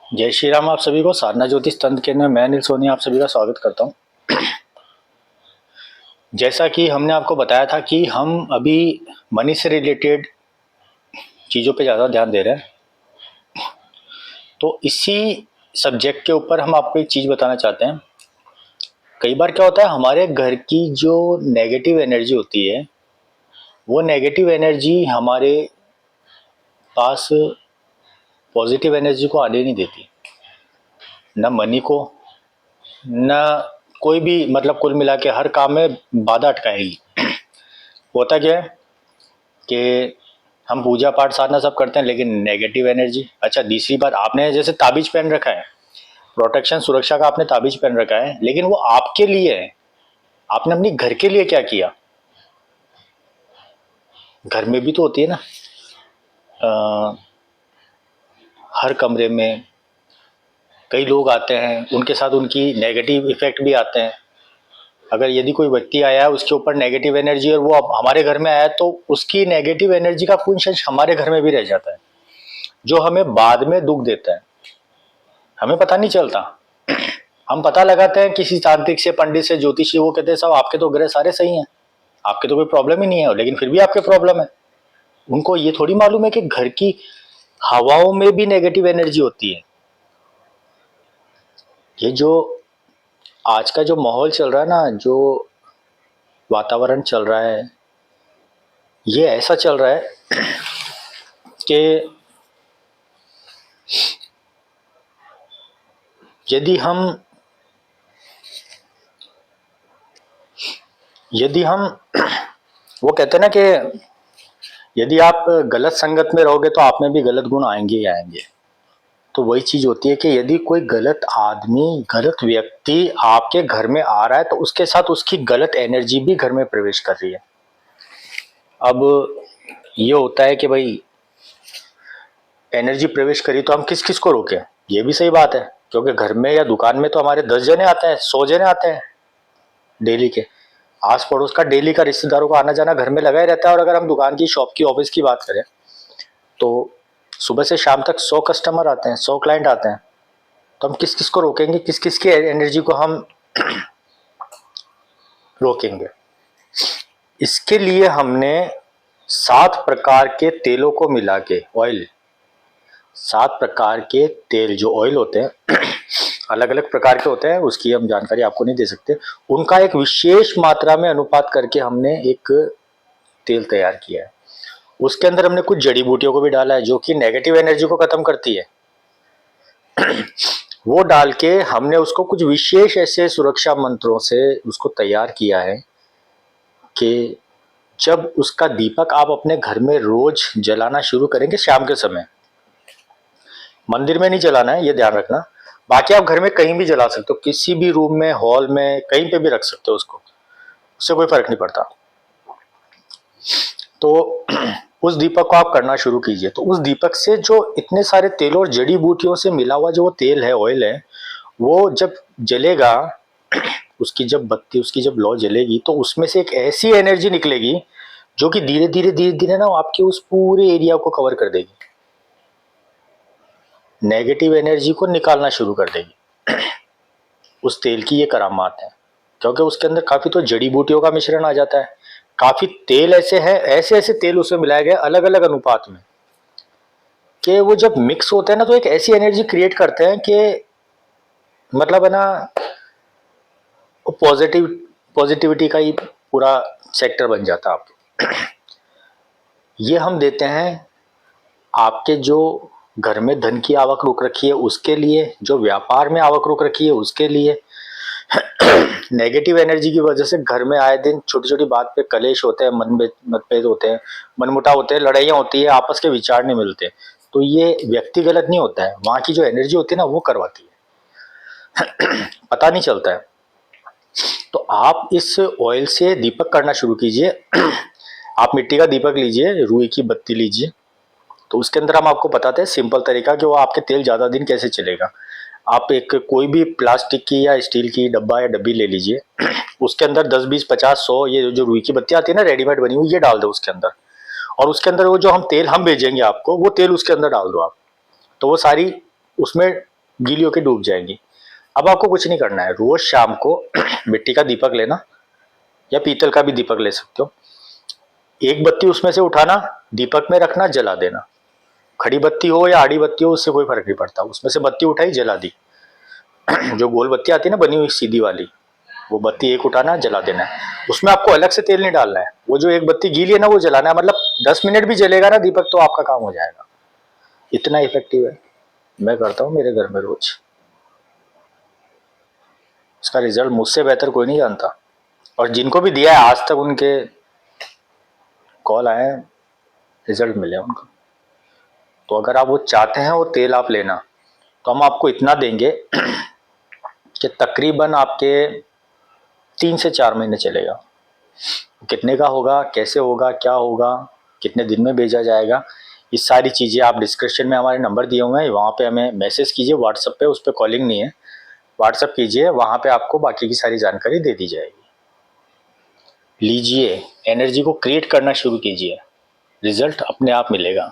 जय श्री राम। आप सभी को साधना ज्योतिष तंत्र केंद्र में मैं अनिल सोनी आप सभी का स्वागत करता हूं। जैसा कि हमने आपको बताया था कि हम अभी मनी से रिलेटेड चीज़ों पे ज़्यादा ध्यान दे रहे हैं, तो इसी सब्जेक्ट के ऊपर हम आपको एक चीज़ बताना चाहते हैं। कई बार क्या होता है, हमारे घर की जो नेगेटिव एनर्जी होती है वो नेगेटिव एनर्जी हमारे पास पॉजिटिव एनर्जी को आने नहीं देती, न मनी को, न कोई भी, मतलब कुल मिला के हर काम में बाधा अटकाएगी। होता क्या है कि हम पूजा पाठ साधना सब करते हैं, लेकिन नेगेटिव एनर्जी। अच्छा, दूसरी बात, आपने जैसे ताबीज पहन रखा है, प्रोटेक्शन सुरक्षा का आपने ताबीज पहन रखा है, लेकिन वो आपके लिए है। आपने अपनी घर के लिए क्या किया? घर में भी तो होती है ना, हर कमरे में कई लोग आते हैं, उनके साथ उनकी नेगेटिव इफेक्ट भी आते हैं। अगर यदि कोई व्यक्ति आया है, उसके ऊपर नेगेटिव एनर्जी, और वो अब हमारे घर में आया, तो उसकी नेगेटिव एनर्जी का कुछ अंश हमारे घर में भी रह जाता है, जो हमें बाद में दुख देता है। हमें पता नहीं चलता। हम पता लगाते हैं किसी तांत्रिक से, पंडित से, ज्योतिषी, वो कहते हैं साहब आपके तो ग्रह सारे सही हैं, आपके तो कोई प्रॉब्लम ही नहीं है, लेकिन फिर भी आपके प्रॉब्लम है। उनको ये थोड़ी मालूम है कि घर की हवाओं में भी नेगेटिव एनर्जी होती है। ये जो आज का जो माहौल चल रहा है ना, जो वातावरण चल रहा है, ये ऐसा चल रहा है कि यदि हम वो कहते हैं ना कि यदि आप गलत संगत में रहोगे तो आप में भी गलत गुण आएंगे ही आएंगे। तो वही चीज होती है कि यदि कोई गलत आदमी, गलत व्यक्ति आपके घर में आ रहा है, तो उसके साथ उसकी गलत एनर्जी भी घर में प्रवेश कर रही है। अब ये होता है कि भाई एनर्जी प्रवेश करी तो हम किस किस को रोकें? ये भी सही बात है, क्योंकि घर में या दुकान में तो हमारे 10 जने आते हैं, 100 जने आते हैं डेली के। आस पड़ोस का डेली का रिश्तेदारों का आना जाना घर में लगा ही रहता है। और अगर हम दुकान की, शॉप की, ऑफिस की बात करें, तो सुबह से शाम तक 100 कस्टमर आते हैं, 100 क्लाइंट आते हैं। तो हम किस किस को रोकेंगे, किस किस की एनर्जी को हम रोकेंगे? इसके लिए हमने 7 प्रकार के तेलों को मिला के, ऑयल, 7 प्रकार के तेल, जो ऑयल होते हैं अलग अलग प्रकार के होते हैं, उसकी हम जानकारी आपको नहीं दे सकते। उनका एक विशेष मात्रा में अनुपात करके हमने एक तेल तैयार किया है। उसके अंदर हमने कुछ जड़ी बूटियों को भी डाला है, जो कि नेगेटिव एनर्जी को खत्म करती है। वो डाल के हमने उसको कुछ विशेष ऐसे सुरक्षा मंत्रों से उसको तैयार किया है कि जब उसका दीपक आप अपने घर में रोज जलाना शुरू करेंगे, शाम के समय, मंदिर में नहीं जलाना है, ये ध्यान रखना। बाकी आप घर में कहीं भी जला सकते हो, किसी भी रूम में, हॉल में, कहीं पे भी रख सकते हो उसको, उससे कोई फर्क नहीं पड़ता। तो उस दीपक को आप करना शुरू कीजिए। तो उस दीपक से जो इतने सारे तेलों और जड़ी बूटियों से मिला हुआ जो वो तेल है, ऑयल है, वो जब जलेगा, उसकी जब बत्ती, उसकी जब लौ जलेगी, तो उसमें से एक ऐसी एनर्जी निकलेगी जो कि धीरे धीरे धीरे धीरे ना आपके उस पूरे एरिया को कवर कर देगी, नेगेटिव एनर्जी को निकालना शुरू कर देगी। उस तेल की ये करामात है, क्योंकि उसके अंदर काफी तो जड़ी बूटियों का मिश्रण आ जाता है। काफी तेल ऐसे हैं, ऐसे ऐसे तेल उसमें मिलाए गए अलग अलग अनुपात में, कि वो जब मिक्स होते हैं ना, तो एक ऐसी एनर्जी क्रिएट करते हैं कि मतलब है ना, पॉजिटिविटी का ही पूरा सेक्टर बन जाता है आपको। ये हम देते हैं आपके जो घर में धन की आवक रुक रखी है उसके लिए, जो व्यापार में आवक रुक रखी है उसके लिए। नेगेटिव एनर्जी की वजह से घर में आए दिन छोटी छोटी बात पे कलेश होते हैं, मतभेद होते हैं, मनमुटाव होते हैं, लड़ाइयाँ होती है, आपस के विचार नहीं मिलते। तो ये व्यक्ति गलत नहीं होता है, वहां की जो एनर्जी होती है ना, वो करवाती है। पता नहीं चलता है। तो आप इस ऑयल से दीपक करना शुरू कीजिए। आप मिट्टी का दीपक लीजिए, रुई की बत्ती लीजिए, तो उसके अंदर हम आपको बताते हैं सिंपल तरीका कि वो आपके तेल ज़्यादा दिन कैसे चलेगा। आप एक कोई भी प्लास्टिक की या स्टील की डब्बा या डब्बी ले लीजिए, उसके अंदर 10, 20, 50, 100 ये जो रुई की बत्ती आती है ना रेडीमेड बनी हुई, ये डाल दो उसके अंदर। और उसके अंदर वो जो हम तेल हम भेजेंगे आपको, वो तेल उसके अंदर डाल दो आप। तो वो सारी उसमें गीली होकर डूब जाएंगी। अब आपको कुछ नहीं करना है, रोज शाम को मिट्टी का दीपक लेना या पीतल का भी दीपक ले सकते हो, एक बत्ती उसमें से उठाना, दीपक में रखना, जला देना। खड़ी बत्ती हो या आड़ी बत्ती हो उससे कोई फर्क नहीं पड़ता, उसमें से बत्ती उठाई जला दी। जो गोल बत्ती आती है ना बनी हुई सीधी वाली, वो बत्ती एक उठाना जला देना है। उसमें आपको अलग से तेल नहीं डालना है, वो जो एक बत्ती गीली है ना वो जलाना है, मतलब 10 मिनट भी जलेगा ना दीपक तो आपका काम हो जाएगा। इतना इफेक्टिव है, मैं करता हूँ मेरे घर में रोज। इसका रिजल्ट मुझसे बेहतर कोई नहीं जानता, और जिनको भी दिया है आज तक उनके कॉल आए, रिजल्ट मिले उनको। तो अगर आप वो चाहते हैं वो तेल आप लेना, तो हम आपको इतना देंगे कि तकरीबन आपके 3 से 4 महीने चलेगा। कितने का होगा, कैसे होगा, क्या होगा, कितने दिन में भेजा जाएगा, ये सारी चीज़ें आप डिस्क्रिप्शन में हमारे नंबर दिए हुए हैं, वहाँ पे हमें मैसेज कीजिए व्हाट्सएप पे, उस पर कॉलिंग नहीं है, व्हाट्सएप कीजिए, वहाँ पे आपको बाकी की सारी जानकारी दे दी जाएगी। लीजिए, एनर्जी को क्रिएट करना शुरू कीजिए, रिजल्ट अपने आप मिलेगा।